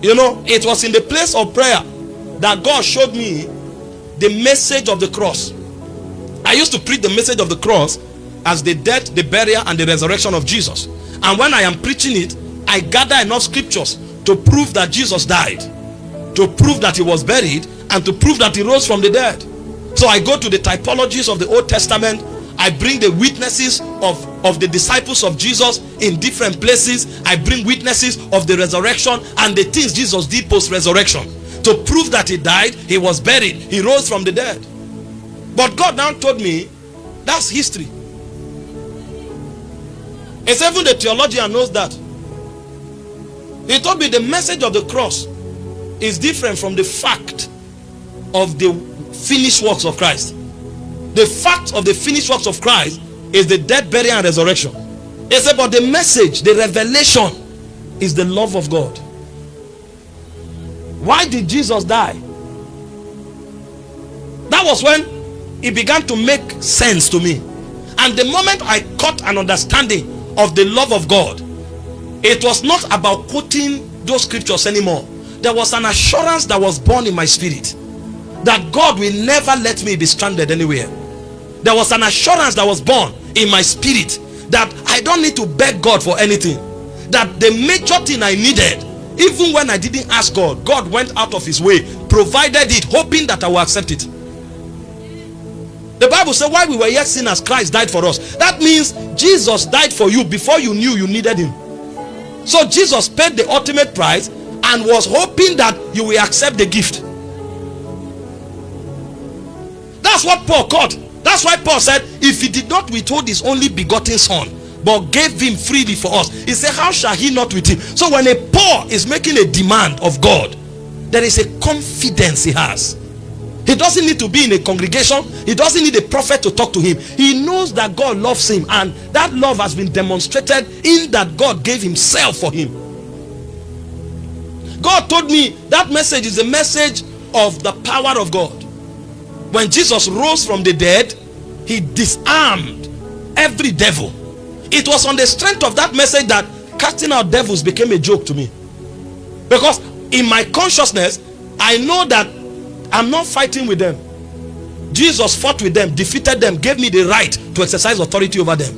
You know, it was in the place of prayer that God showed me the message of the cross. I used to preach the message of the cross as the death, the burial, and the resurrection of Jesus. And when I am preaching it, I gather enough scriptures to prove that Jesus died, to prove that he was buried, and to prove that he rose from the dead. So I go to the typologies of the Old Testament. I bring the witnesses of the disciples of Jesus in different places. I bring witnesses of the resurrection and the things Jesus did post-resurrection to prove that he died, he was buried, he rose from the dead. But God now told me that's history. It's even the theologian knows that. He told me the message of the cross is different from the fact of the finished works of Christ. The fact of the finished works of Christ is the death, burial, and resurrection. He said, but the message, the revelation, is the love of God. Why did Jesus die? That was when it began to make sense to me. And the moment I caught an understanding of the love of God, it was not about quoting those scriptures anymore. There was an assurance that was born in my spirit that God will never let me be stranded anywhere. There was an assurance that was born in my spirit that I don't need to beg God for anything. That the major thing I needed, even when I didn't ask God, God went out of his way, provided it, hoping that I will accept it. The Bible says, while we were yet sinners, Christ died for us. That means Jesus died for you before you knew you needed him. So Jesus paid the ultimate price and was hoping that you will accept the gift. That's what Paul caught. That's why Paul said, if he did not withhold his only begotten son, but gave him freely for us, he said, how shall he not with him? So when a Paul is making a demand of God, there is a confidence he has. He doesn't need to be in a congregation. He doesn't need a prophet to talk to him. He knows that God loves him, and that love has been demonstrated in that God gave himself for him. God told me that message is the message of the power of God. When Jesus rose from the dead, he disarmed every devil. It was on the strength of that message that casting out devils became a joke to me. Because in my consciousness, I know that I'm not fighting with them. Jesus fought with them, defeated them, gave me the right to exercise authority over them.